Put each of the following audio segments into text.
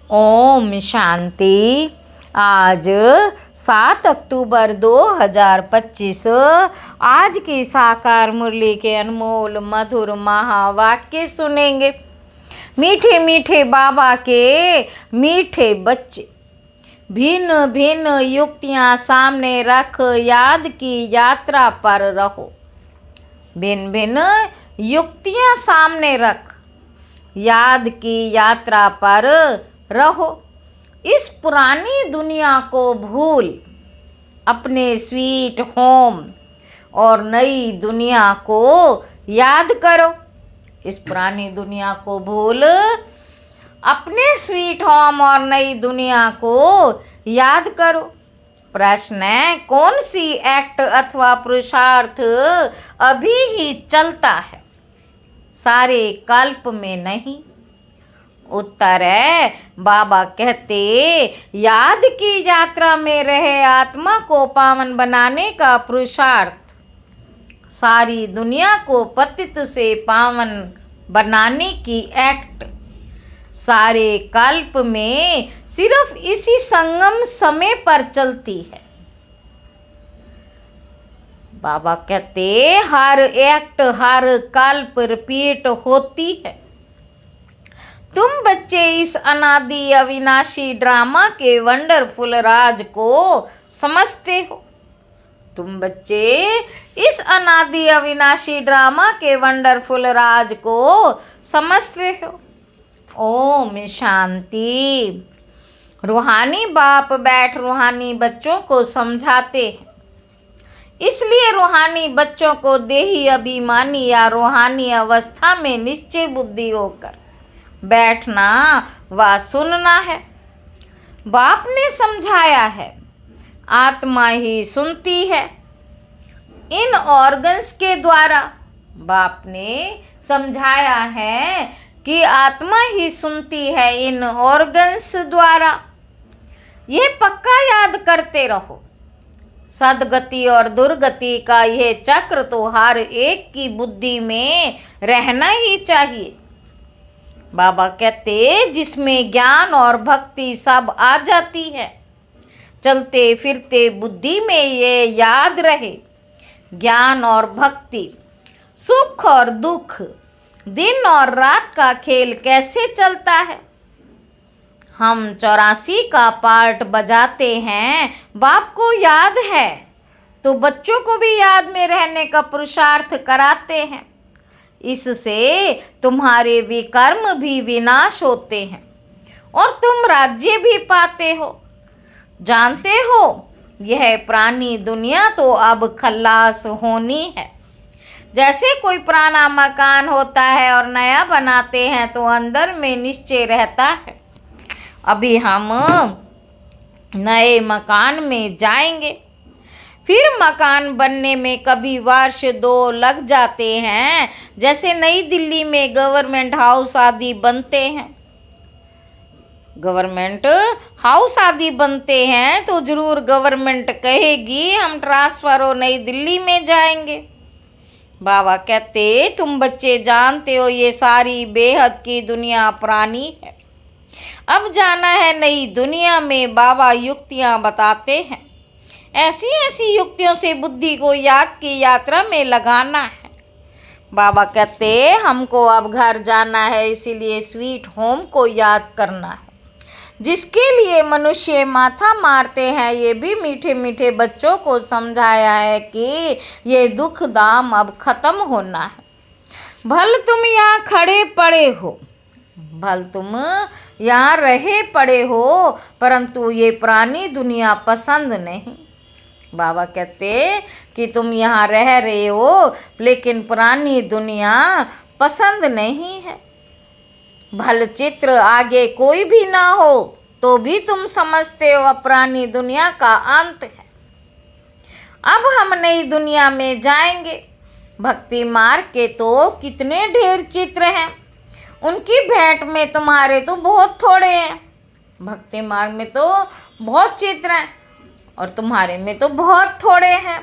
ओम शांति। आज 7 अक्टूबर 2025 आज की साकार मुरली के अनमोल मधुर महावाक्य सुनेंगे। मीठे मीठे बाबा के मीठे बच्चे, भिन्न भिन्न युक्तियाँ सामने रख याद की यात्रा पर रहो। भिन्न भिन्न युक्तियाँ सामने रख याद की यात्रा पर रहो। इस पुरानी दुनिया को भूल अपने स्वीट होम और नई दुनिया को याद करो। इस पुरानी दुनिया को भूल अपने स्वीट होम और नई दुनिया को याद करो। प्रश्न है, कौन सी एक्ट अथवा पुरुषार्थ अभी ही चलता है, सारे कल्प में नहीं? उत्तर है, बाबा कहते याद की यात्रा में रहे आत्मा को पावन बनाने का पुरुषार्थ सारी दुनिया को पतित से पावन बनाने की एक्ट सारे कल्प में सिर्फ इसी संगम समय पर चलती है। बाबा कहते हर एक्ट हर कल्प रिपीट होती है। तुम बच्चे इस अनादि अविनाशी ड्रामा के वंडरफुल राज को समझते हो। तुम बच्चे इस अनादि अविनाशी ड्रामा के वंडरफुल राज को समझते हो। ओम शांति। रूहानी बाप बैठ रूहानी बच्चों को समझाते हैं। इसलिए रूहानी बच्चों को देही अभिमानी या रूहानी अवस्था में निश्चय बुद्धि होकर बैठना व सुनना है। बाप ने समझाया है, आत्मा ही सुनती है इन ऑर्गन्स के द्वारा। बाप ने समझाया है कि आत्मा ही सुनती है इन ऑर्गन्स द्वारा। यह पक्का याद करते रहो। सदगति और दुर्गति का यह चक्र तो हर एक की बुद्धि में रहना ही चाहिए। बाबा कहते जिसमें ज्ञान और भक्ति सब आ जाती है, चलते फिरते बुद्धि में ये याद रहे, ज्ञान और भक्ति, सुख और दुख, दिन और रात का खेल कैसे चलता है। हम 84 का पार्ट बजाते हैं, बाप को याद है तो बच्चों को भी याद में रहने का पुरुषार्थ कराते हैं। इससे तुम्हारे विकर्म भी विनाश होते हैं और तुम राज्य भी पाते हो। जानते हो, यह पुरानी दुनिया तो अब खल्लास होनी है। जैसे कोई पुराना मकान होता है और नया बनाते हैं तो अंदर में निश्चय रहता है। अभी हम नए मकान में जाएंगे, फिर मकान बनने में कभी वर्ष 2 लग जाते हैं। जैसे नई दिल्ली में गवर्नमेंट हाउस आदि बनते हैं। गवर्नमेंट हाउस आदि बनते हैं तो जरूर गवर्नमेंट कहेगी हम ट्रांसफ़र हो नई दिल्ली में जाएंगे। बाबा कहते तुम बच्चे जानते हो ये सारी बेहद की दुनिया पुरानी है, अब जाना है नई दुनिया में। बाबा युक्तियाँ बताते हैं, ऐसी ऐसी युक्तियों से बुद्धि को याद की यात्रा में लगाना है। बाबा कहते हमको अब घर जाना है, इसीलिए स्वीट होम को याद करना है, जिसके लिए मनुष्य माथा मारते हैं। ये भी मीठे मीठे बच्चों को समझाया है कि ये दुख दाम अब ख़त्म होना है। भल तुम यहाँ खड़े पड़े हो, भल तुम यहाँ रहे पड़े हो, परंतु ये पुरानी दुनिया पसंद नहीं। बाबा कहते कि तुम यहाँ रह रहे हो लेकिन पुरानी दुनिया पसंद नहीं है। भल चित्र आगे कोई भी ना हो तो भी तुम समझते हो पुरानी दुनिया का अंत है। अब हम नई दुनिया में जाएंगे। भक्ति मार्ग के तो कितने ढेर चित्र हैं, उनकी भेंट में तुम्हारे तो बहुत थोड़े हैं। भक्ति मार्ग में तो बहुत चित्र हैं और तुम्हारे में तो बहुत थोड़े हैं।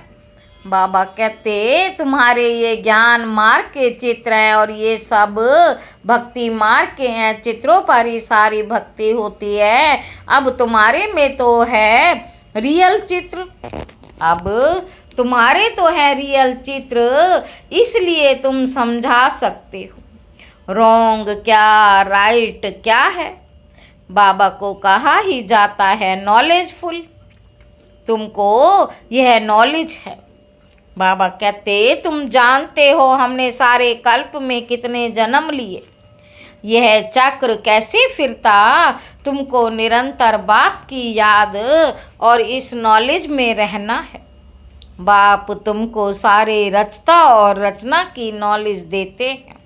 बाबा कहते तुम्हारे ये ज्ञान मार्ग के चित्र हैं और ये सब भक्ति मार्ग के हैं। चित्रों पर ही सारी भक्ति होती है। अब तुम्हारे में तो है रियल चित्र, अब तुम्हारे तो है रियल चित्र, इसलिए तुम समझा सकते हो रॉन्ग क्या राइट क्या है। बाबा को कहा ही जाता है नॉलेजफुल, तुमको यह नॉलेज है। बाबा कहते तुम जानते हो हमने सारे कल्प में कितने जन्म लिए, यह चक्र कैसे फिरता। तुमको निरंतर बाप की याद और इस नॉलेज में रहना है। बाप तुमको सारे रचता और रचना की नॉलेज देते हैं।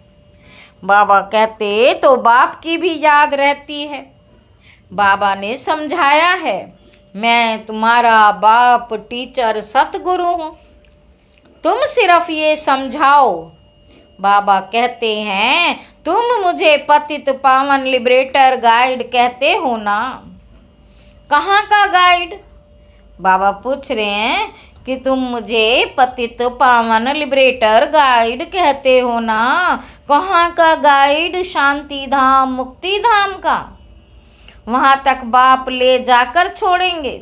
बाबा कहते तो बाप की भी याद रहती है। बाबा ने समझाया है मैं तुम्हारा बाप टीचर सतगुरु हूँ, तुम सिर्फ ये समझाओ। बाबा कहते हैं तुम मुझे पतित पावन लिबरेटर गाइड कहते हो ना। कहाँ का गाइड? बाबा पूछ रहे हैं कि तुम मुझे पतित पावन लिबरेटर गाइड कहते हो ना। कहाँ का गाइड? शांति धाम मुक्ति धाम का। वहाँ तक बाप ले जाकर छोड़ेंगे।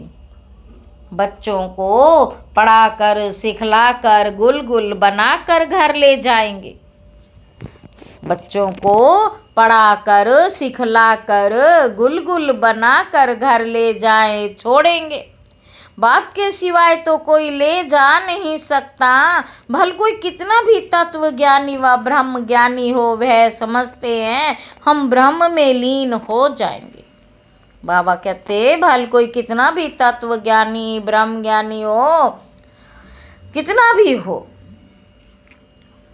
बच्चों को पढ़ाकर सिखलाकर गुल बनाकर घर ले जाएंगे। बच्चों को पढ़ाकर सिखलाकर गुल बनाकर घर ले जाएं छोड़ेंगे। बाप के सिवाय तो कोई ले जा नहीं सकता। भल कोई कितना भी तत्व ज्ञानी व ब्रह्म ज्ञानी हो, वह समझते हैं हम ब्रह्म में लीन हो जाएंगे। बाबा कहते भल कोई कितना भी तत्व ज्ञानी ब्रह्म ज्ञानी हो, कितना भी हो,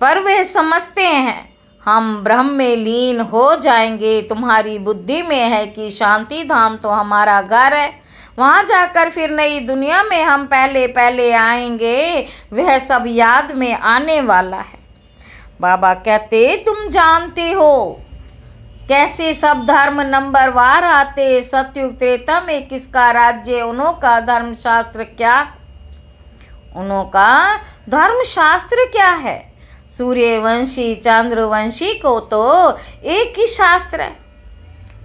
पर वे समझते हैं हम ब्रह्म में लीन हो जाएंगे। तुम्हारी बुद्धि में है कि शांति धाम तो हमारा घर है, वहाँ जाकर फिर नई दुनिया में हम पहले पहले आएंगे, वह सब याद में आने वाला है। बाबा कहते तुम जानते हो कैसे सब धर्म नंबर वार आते। सतयुग त्रेता में किसका राज्य, उन्हों का धर्मशास्त्र क्या, उन्हों का धर्मशास्त्र क्या है। सूर्यवंशी चंद्रवंशी को तो एक ही शास्त्र है,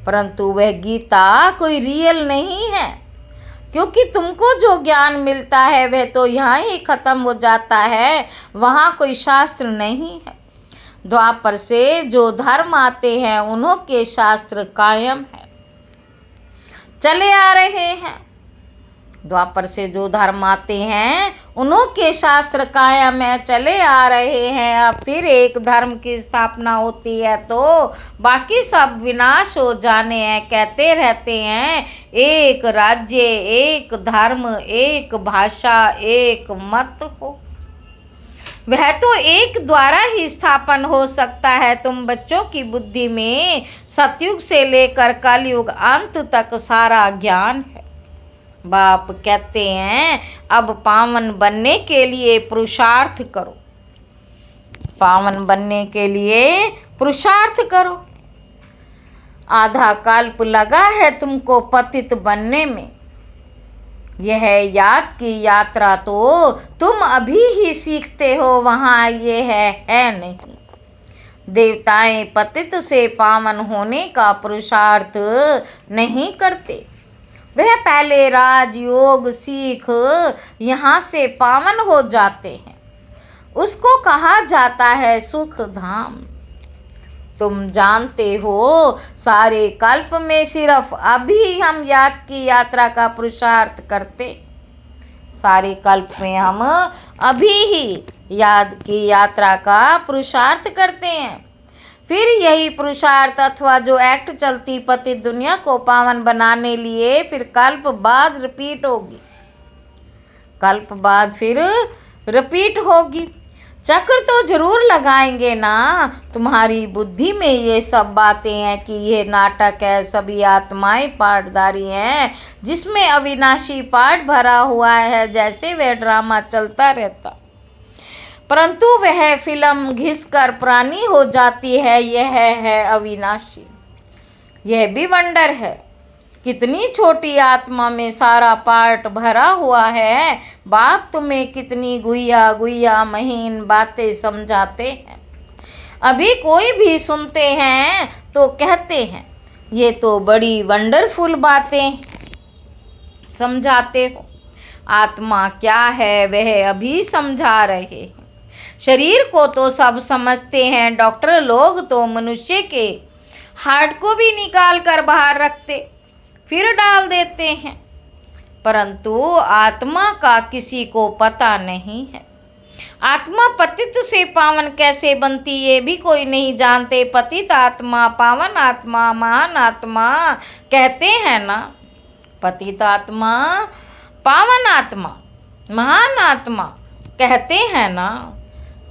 परंतु वह गीता कोई रियल नहीं है, क्योंकि तुमको जो ज्ञान मिलता है वह तो यहाँ ही खत्म हो जाता है, वहाँ कोई शास्त्र नहीं है। द्वापर से जो धर्म आते हैं उन्हों के शास्त्र कायम है, चले आ रहे हैं। द्वापर से जो धर्म आते हैं उन्हों के शास्त्र कायम है, चले आ रहे हैं। अब फिर एक धर्म की स्थापना होती है तो बाकी सब विनाश हो जाने हैं। कहते रहते हैं एक राज्य एक धर्म एक भाषा एक मत हो, वह तो एक द्वारा ही स्थापन हो सकता है। तुम बच्चों की बुद्धि में सतयुग से लेकर कलयुग अंत तक सारा ज्ञान है। बाप कहते हैं अब पावन बनने के लिए पुरुषार्थ करो, पावन बनने के लिए पुरुषार्थ करो। आधा कल्प लगा है तुमको पतित बनने में, यह याद की यात्रा तो तुम अभी ही सीखते हो, वहाँ ये है नहीं। देवताएं पतित से पावन होने का पुरुषार्थ नहीं करते, वह पहले राजयोग सीख यहाँ से पावन हो जाते हैं, उसको कहा जाता है सुख धाम। तुम जानते हो सारे कल्प में सिर्फ अभी हम याद की यात्रा का पुरुषार्थ करते, सारे कल्प में हम अभी ही याद की यात्रा का पुरुषार्थ करते हैं। फिर यही पुरुषार्थ अथवा जो एक्ट चलती पतित दुनिया को पावन बनाने लिए फिर कल्प बाद रिपीट होगी, कल्प बाद फिर रिपीट होगी। चक्र तो जरूर लगाएंगे ना। तुम्हारी बुद्धि में ये सब बातें हैं कि ये नाटक है, सभी आत्माएं पाठधारी हैं, जिसमें अविनाशी पाठ भरा हुआ है, जैसे वह ड्रामा चलता रहता, परंतु वह फिल्म घिसकर पुरानी हो जाती है। यह है अविनाशी। यह भी वंडर है कितनी छोटी आत्मा में सारा पार्ट भरा हुआ है। बाप तुम्हें कितनी गुइया गुइया महीन बातें समझाते हैं। अभी कोई भी सुनते हैं तो कहते हैं ये तो बड़ी वंडरफुल बातें समझाते हो। आत्मा क्या है वह अभी समझा रहे हैं। शरीर को तो सब समझते हैं, डॉक्टर लोग तो मनुष्य के हार्ट को भी निकाल कर बाहर रखते फिर डाल देते हैं, परंतु आत्मा का किसी को पता नहीं है। आत्मा पतित से पावन कैसे बनती ये भी कोई नहीं जानते। पतित आत्मा, पावन आत्मा, महान आत्मा कहते हैं ना। पतित आत्मा, पावन आत्मा, महान आत्मा कहते हैं ना।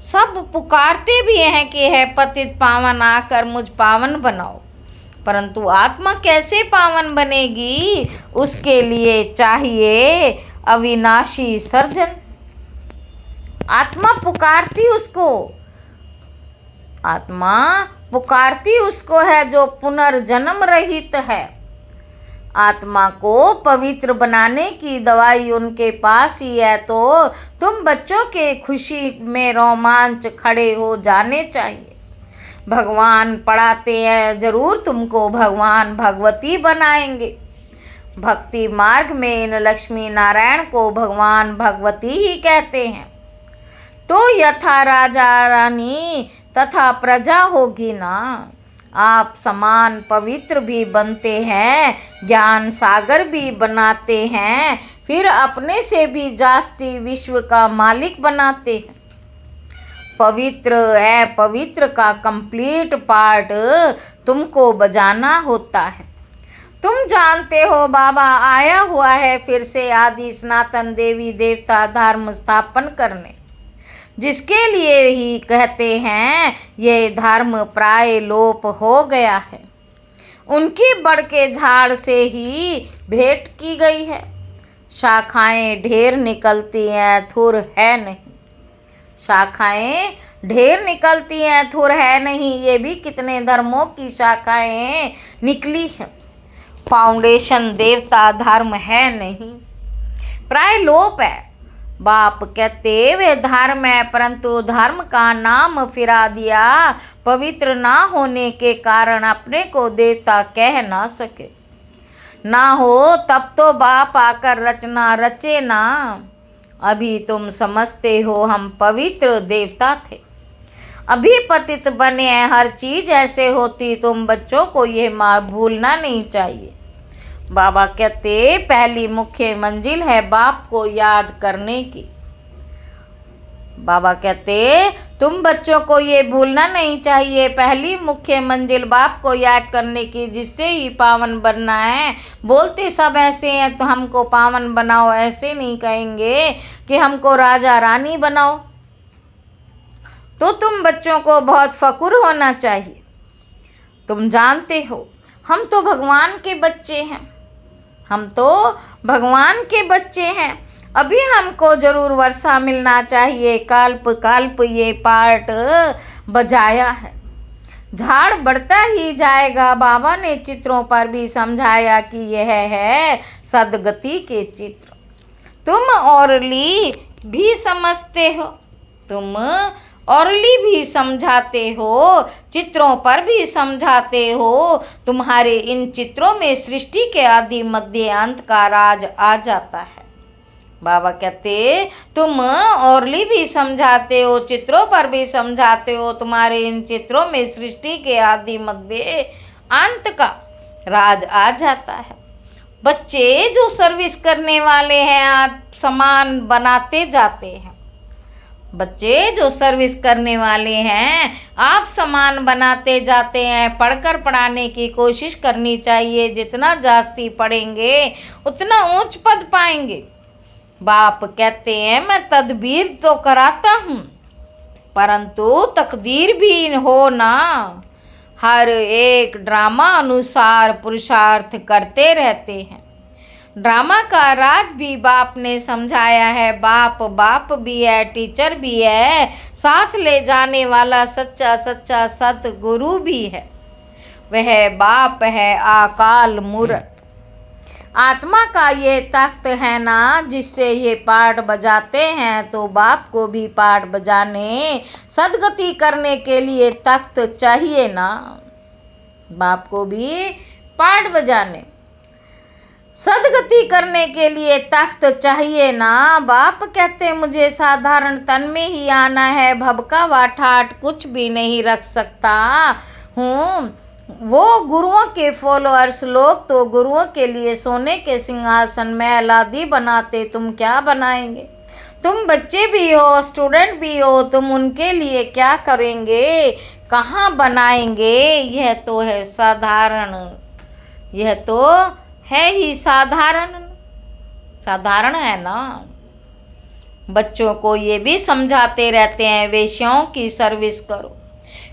सब पुकारते भी हैं कि है पतित पावन आकर मुझ पावन बनाओ, परंतु आत्मा कैसे पावन बनेगी? उसके लिए चाहिए अविनाशी सर्जन। आत्मा पुकारती उसको, आत्मा पुकारती उसको है जो पुनर्जन्म रहित है। आत्मा को पवित्र बनाने की दवाई उनके पास ही है। तो तुम बच्चों के खुशी में रोमांच खड़े हो जाने चाहिए। भगवान पढ़ाते हैं, जरूर तुमको भगवान भगवती बनाएंगे। भक्ति मार्ग में इन लक्ष्मी नारायण को भगवान भगवती ही कहते हैं। तो यथा राजा रानी तथा प्रजा होगी ना। आप समान पवित्र भी बनते हैं, ज्ञान सागर भी बनाते हैं, फिर अपने से भी जास्ती विश्व का मालिक बनाते हैं। पवित्र है, पवित्र का कंप्लीट पार्ट तुमको बजाना होता है। तुम जानते हो बाबा आया हुआ है फिर से आदि सनातन देवी देवता धर्म स्थापन करने, जिसके लिए ही कहते हैं ये धर्म प्राय लोप हो गया है। उनकी बड़ के झाड़ से ही भेंट की गई है। शाखाएं ढेर निकलती हैं, थुर है नहीं। शाखाएं ढेर निकलती हैं, थुर है नहीं। ये भी कितने धर्मों की शाखाएं निकली हैं। फाउंडेशन देवता धर्म है नहीं, प्राय लोप है। बाप कहते वे धर्म है, परंतु धर्म का नाम फिरा दिया। पवित्र ना होने के कारण अपने को देवता कह ना सके। ना हो तब तो बाप आकर रचना रचे ना। अभी तुम समझते हो हम पवित्र देवता थे, अभी पतित बने हैं। हर चीज ऐसे होती, तुम बच्चों को ये भूलना नहीं चाहिए। बाबा कहते पहली मुख्य मंजिल है बाप को याद करने की। बाबा कहते तुम बच्चों को ये भूलना नहीं चाहिए, पहली मुख्य मंजिल बाप को याद करने की, जिससे ही पावन बनना है। बोलते सब ऐसे हैं तो हमको पावन बनाओ, ऐसे नहीं कहेंगे कि हमको राजा रानी बनाओ। तो तुम बच्चों को बहुत फकुर होना चाहिए। तुम जानते हो हम तो भगवान के बच्चे हैं, हम तो भगवान के बच्चे हैं। अभी हमको जरूर वर्षा मिलना चाहिए। काल्प काल्प ये पार्ट बजाया है, झाड़ बढ़ता ही जाएगा। बाबा ने चित्रों पर भी समझाया कि यह है सदगति के चित्र। तुम औरली भी समझते हो, तुम औरली भी समझाते हो, चित्रों पर भी समझाते हो। तुम्हारे इन चित्रों में सृष्टि के आदि मध्य अंत का राज आ जाता है। बाबा कहते तुम औरली भी समझाते हो, चित्रों पर भी समझाते हो। तुम्हारे इन चित्रों में सृष्टि के आदि मध्य अंत का राज आ जाता है। बच्चे जो सर्विस करने वाले हैं आप समान बनाते जाते हैं। बच्चे जो सर्विस करने वाले हैं आप समान बनाते जाते हैं। पढ़कर पढ़ाने की कोशिश करनी चाहिए। जितना जास्ती पढ़ेंगे उतना ऊंच पद पाएंगे। बाप कहते हैं मैं तदबीर तो कराता हूँ, परंतु तकदीर भी हो ना। हर एक ड्रामा अनुसार पुरुषार्थ करते रहते हैं। ड्रामा का राज भी बाप ने समझाया है। बाप बाप भी है, टीचर भी है, साथ ले जाने वाला सच्चा सच्चा सतगुरु भी है। वह बाप है अकाल मूर्त। आत्मा का ये तख्त है ना जिससे ये पाठ बजाते हैं, तो बाप को भी पाठ बजाने सदगति करने के लिए तख्त चाहिए ना। बाप को भी पाठ बजाने सदगति करने के लिए तख्त चाहिए ना। बाप कहते मुझे साधारण तन में ही आना है, भबका व ठाठ कुछ भी नहीं रख सकता हूँ। वो गुरुओं के फॉलोअर्स लोग तो गुरुओं के लिए सोने के सिंहासन महल आदि बनाते, तुम क्या बनाएंगे? तुम बच्चे भी हो, स्टूडेंट भी हो, तुम उनके लिए क्या करेंगे, कहाँ बनाएंगे? यह तो है साधारण, यह तो है ही साधारण, साधारण है ना। बच्चों को ये भी समझाते रहते हैं वेश्याओं की सर्विस करो,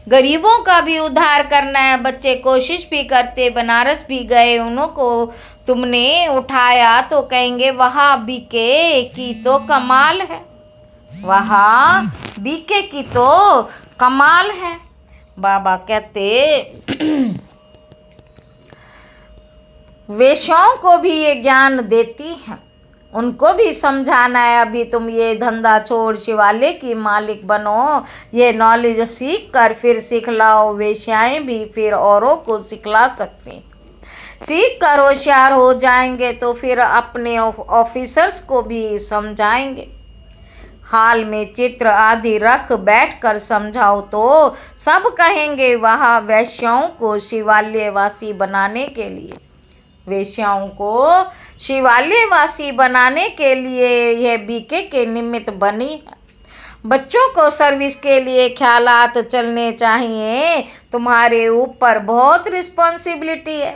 गरीबों का भी उद्धार करना है। बच्चे कोशिश भी करते, बनारस भी गए, उन्हों को तुमने उठाया तो कहेंगे वहाँ बीके की तो कमाल है, वहाँ बीके की तो कमाल है। बाबा कहते वेश्याओं को भी ये ज्ञान देती हैं, उनको भी समझाना है अभी तुम ये धंधा छोड़ शिवालय की मालिक बनो, ये नॉलेज सीख कर फिर सिखलाओ। वेश्याएं भी फिर औरों को सिखला सकती, सीख कर होशियार हो जाएंगे तो फिर अपने ऑफिसर्स को भी समझाएंगे। हाल में चित्र आदि रख बैठ कर समझाओ तो सब कहेंगे वहाँ वेश्याओं को शिवालयवासी बनाने के लिए, वेश्याओं को शिवालयवासी बनाने के लिए यह बीके के निमित्त बनी है। बच्चों को सर्विस के लिए ख्यालात चलने चाहिए। तुम्हारे ऊपर बहुत रिस्पॉन्सिबिलिटी है।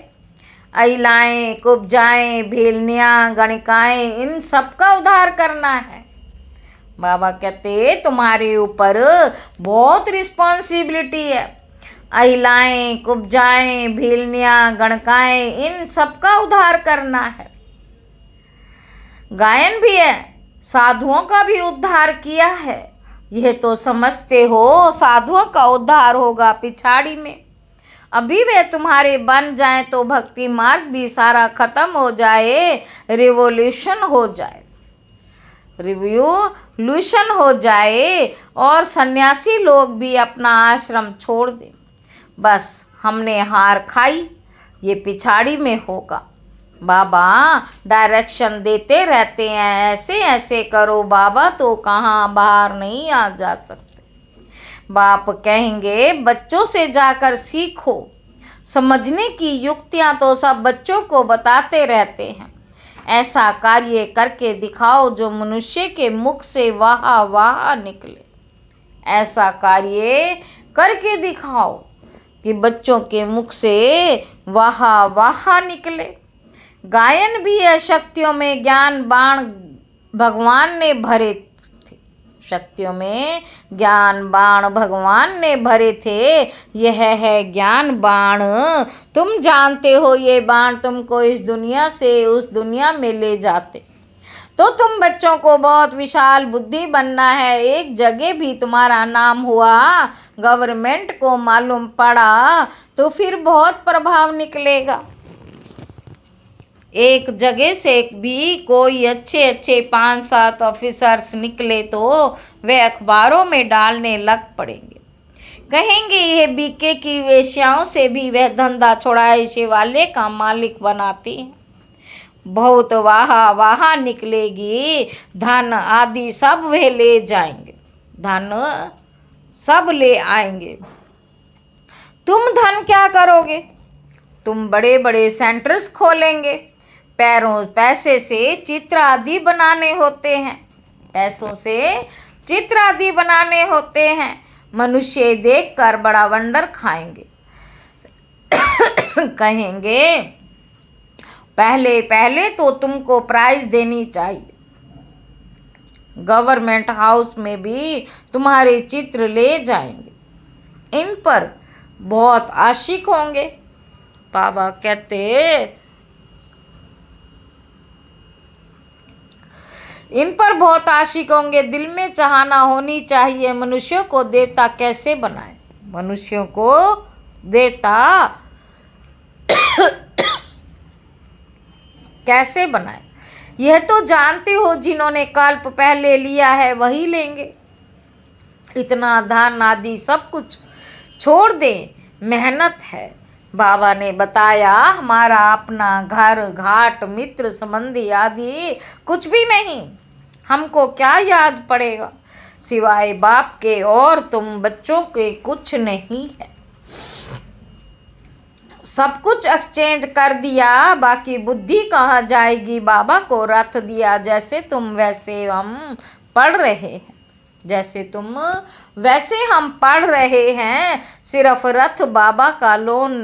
अहिलाएँ, कुब्जाएँ, भेलनियाँ, गणिकाएँ, इन सब का उद्धार करना है। बाबा कहते तुम्हारे ऊपर बहुत रिस्पॉन्सिबिलिटी है। अहिलाएँ, कुब्जाएँ, भेलनियाँ, गणकाएँ, इन सबका उद्धार करना है। गायन भी है, साधुओं का भी उद्धार किया है। यह तो समझते हो साधुओं का उद्धार होगा पिछाड़ी में। अभी वे तुम्हारे बन जाएं तो भक्ति मार्ग भी सारा खत्म हो जाए, रिवोल्यूशन हो जाए, रिवोल्यूशन हो जाए और सन्यासी लोग भी अपना आश्रम छोड़ दें। बस हमने हार खाई, ये पिछाड़ी में होगा। बाबा डायरेक्शन देते रहते हैं, ऐसे ऐसे करो। बाबा तो कहाँ बाहर नहीं आ जा सकते। बाप कहेंगे बच्चों से जाकर सीखो। समझने की युक्तियाँ तो सब बच्चों को बताते रहते हैं। ऐसा कार्य करके दिखाओ जो मनुष्य के मुख से वाह वाह निकले। ऐसा कार्य करके दिखाओ कि बच्चों के मुख से वाह वाह निकले। गायन भी है, शक्तियों में ज्ञान बाण भगवान ने भरे थे, शक्तियों में ज्ञान बाण भगवान ने भरे थे। यह है ज्ञान बाण, तुम जानते हो ये बाण तुमको इस दुनिया से उस दुनिया में ले जाते। तो तुम बच्चों को बहुत विशाल बुद्धि बनना है। एक जगह भी तुम्हारा नाम हुआ, गवर्नमेंट को मालूम पड़ा तो फिर बहुत प्रभाव निकलेगा। एक जगह से भी कोई अच्छे अच्छे 5-7 ऑफिसर्स निकले तो वे अखबारों में डालने लग पड़ेंगे। कहेंगे ये बीके की वेश्याओं से भी वह धंधा छुड़ाए शिवालय का मालिक बनाती हैं। बहुत वाह वाह निकलेगी। धन आदि सब वे ले जाएंगे, धन सब ले आएंगे। तुम धन क्या करोगे? तुम बड़े बड़े सेंटर्स खोलेंगे। पैसे से चित्र आदि बनाने होते हैं, पैसों से चित्र आदि बनाने होते हैं। मनुष्य देखकर बड़ा वंडर खाएंगे। कहेंगे पहले पहले तो तुमको प्राइज देनी चाहिए। गवर्नमेंट हाउस में भी तुम्हारे चित्र ले जाएंगे। इन पर बहुत आशिक होंगे। बाबा कहते इन पर बहुत आशिक होंगे। दिल में चाहना होनी चाहिए मनुष्यों को देवता कैसे बनाए, मनुष्यों को देवता कैसे बनाए? यह तो जानते हो, जिन्होंने कल्प पहले लिया है वही लेंगे। इतना धन आदि सब कुछ छोड़ दें, मेहनत है। बाबा ने बताया, हमारा अपना घर घाट मित्र संबंधी आदि कुछ भी नहीं। हमको क्या याद पड़ेगा सिवाय बाप के, और तुम बच्चों के कुछ नहीं है। सब कुछ एक्सचेंज कर दिया, बाकी बुद्धि कहाँ जाएगी? बाबा को रथ दिया, जैसे तुम वैसे हम पढ़ रहे हैं, जैसे तुम वैसे हम पढ़ रहे हैं। सिर्फ रथ बाबा का लोन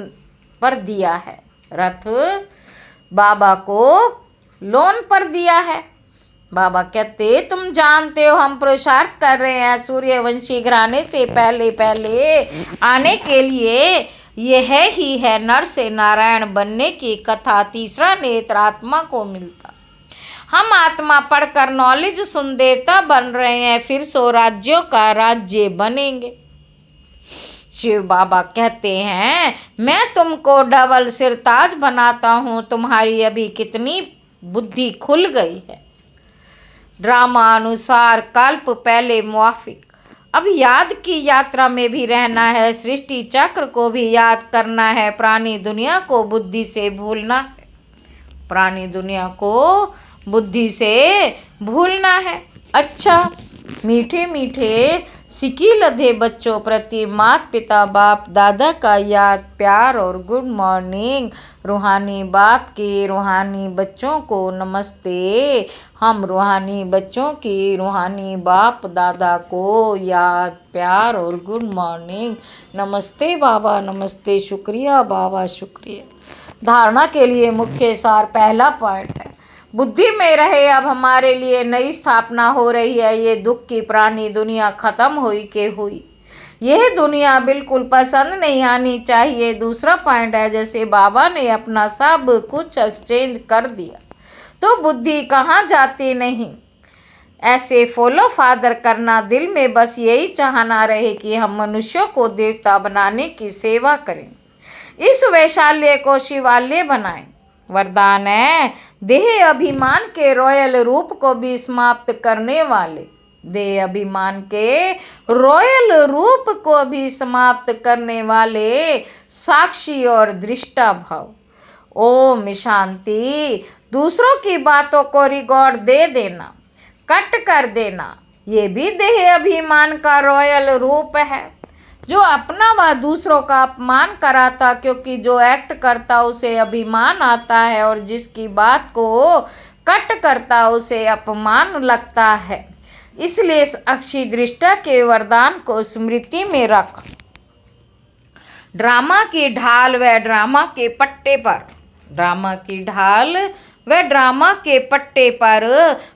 पर दिया है, रथ बाबा को लोन पर दिया है। बाबा कहते, तुम जानते हो हम पुरुषार्थ कर रहे हैं सूर्यवंशी घराने से पहले पहले आने के लिए। यह ही है नर से नारायण बनने की कथा। तीसरा नेत्र आत्मा को मिलता। हम आत्मा पढ़कर नॉलेज सुन देवता बन रहे हैं, फिर सो राज्यों का राज्य बनेंगे। शिव बाबा कहते हैं, मैं तुमको डबल सिरताज बनाता हूँ। तुम्हारी अभी कितनी बुद्धि खुल गई है। ड्रामा अनुसार कल्प पहले मुआफिक। अब याद की यात्रा में भी रहना है। सृष्टि चक्र को भी याद करना है। प्राणी दुनिया को बुद्धि से भूलना है। प्राणी दुनिया को बुद्धि से भूलना है। अच्छा, मीठे मीठे सिकी लधे बच्चों प्रति माता पिता बाप दादा का याद प्यार और गुड मॉर्निंग। रूहानी बाप के रूहानी बच्चों को नमस्ते। हम रूहानी बच्चों की रूहानी बाप दादा को याद प्यार और गुड मॉर्निंग। नमस्ते बाबा, नमस्ते, शुक्रिया बाबा, शुक्रिया। धारणा के लिए मुख्य सार पहला पॉइंट है, बुद्धि में रहे। अब हमारे लिए नई स्थापना हो रही है। ये दुख की प्राणी दुनिया खत्म हुई के हुई। यह दुनिया बिल्कुल पसंद नहीं आनी चाहिए। दूसरा पॉइंट है, जैसे बाबा ने अपना सब कुछ एक्सचेंज कर दिया तो बुद्धि कहाँ जाती नहीं। ऐसे फॉलो फादर करना, दिल में बस यही चाहना रहे कि हम मनुष्यों को देवता बनाने की सेवा करें, इस वैशाल्य को शिवालय बनाएं। वरदान है, देह अभिमान के रॉयल रूप को भी समाप्त करने वाले। देह अभिमान के रॉयल रूप को भी समाप्त करने वाले साक्षी और दृष्टा भाव। ओम शांति। दूसरों की बातों को रिकॉर्ड दे देना, कट कर देना, ये भी देह अभिमान का रॉयल रूप है। जो अपना व दूसरों का अपमान कराता, क्योंकि जो एक्ट करता उसे अभिमान आता है, और जिसकी बात को कट करता उसे अपमान लगता है। इसलिए अक्षी दृष्टा के वरदान को स्मृति में रख। ड्रामा की ढाल व ड्रामा के पट्टे पर, ड्रामा की ढाल व ड्रामा के पट्टे पर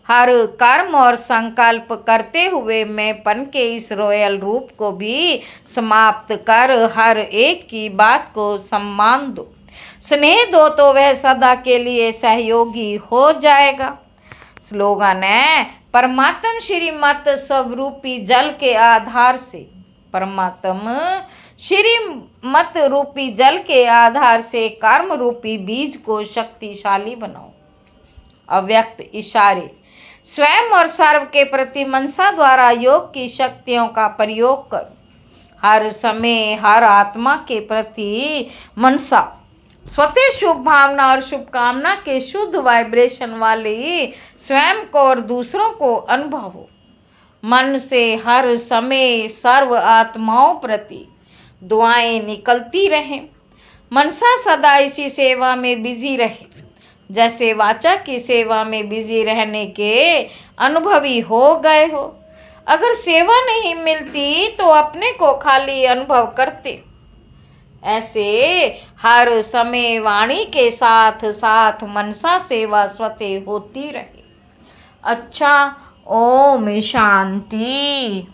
हर कर्म और संकल्प करते हुए मैंपन के इस रॉयल रूप को भी समाप्त कर हर एक की बात को सम्मान दो, स्नेह दो, तो वह सदा के लिए सहयोगी हो जाएगा। स्लोगन है, परमात्म श्रीमत स्वरूपी जल के आधार से, परमात्म श्रीमत रूपी जल के आधार से कर्म रूपी बीज को शक्तिशाली बनाओ। अव्यक्त इशारे, स्वयं और सर्व के प्रति मनसा द्वारा योग की शक्तियों का प्रयोग कर। हर समय हर आत्मा के प्रति मनसा, स्वतः शुभ भावना और शुभकामना के शुद्ध वाइब्रेशन वाली स्वयं को और दूसरों को अनुभव हो। मन से हर समय सर्व आत्माओं प्रति दुआएं निकलती रहें। मनसा सदा इसी सेवा में बिजी रहे, जैसे वाचा की सेवा में बिजी रहने के अनुभवी हो गए हो। अगर सेवा नहीं मिलती तो अपने को खाली अनुभव करते। ऐसे हर समय वाणी के साथ साथ मनसा सेवा स्वतः होती रहे। अच्छा, ओम शांति।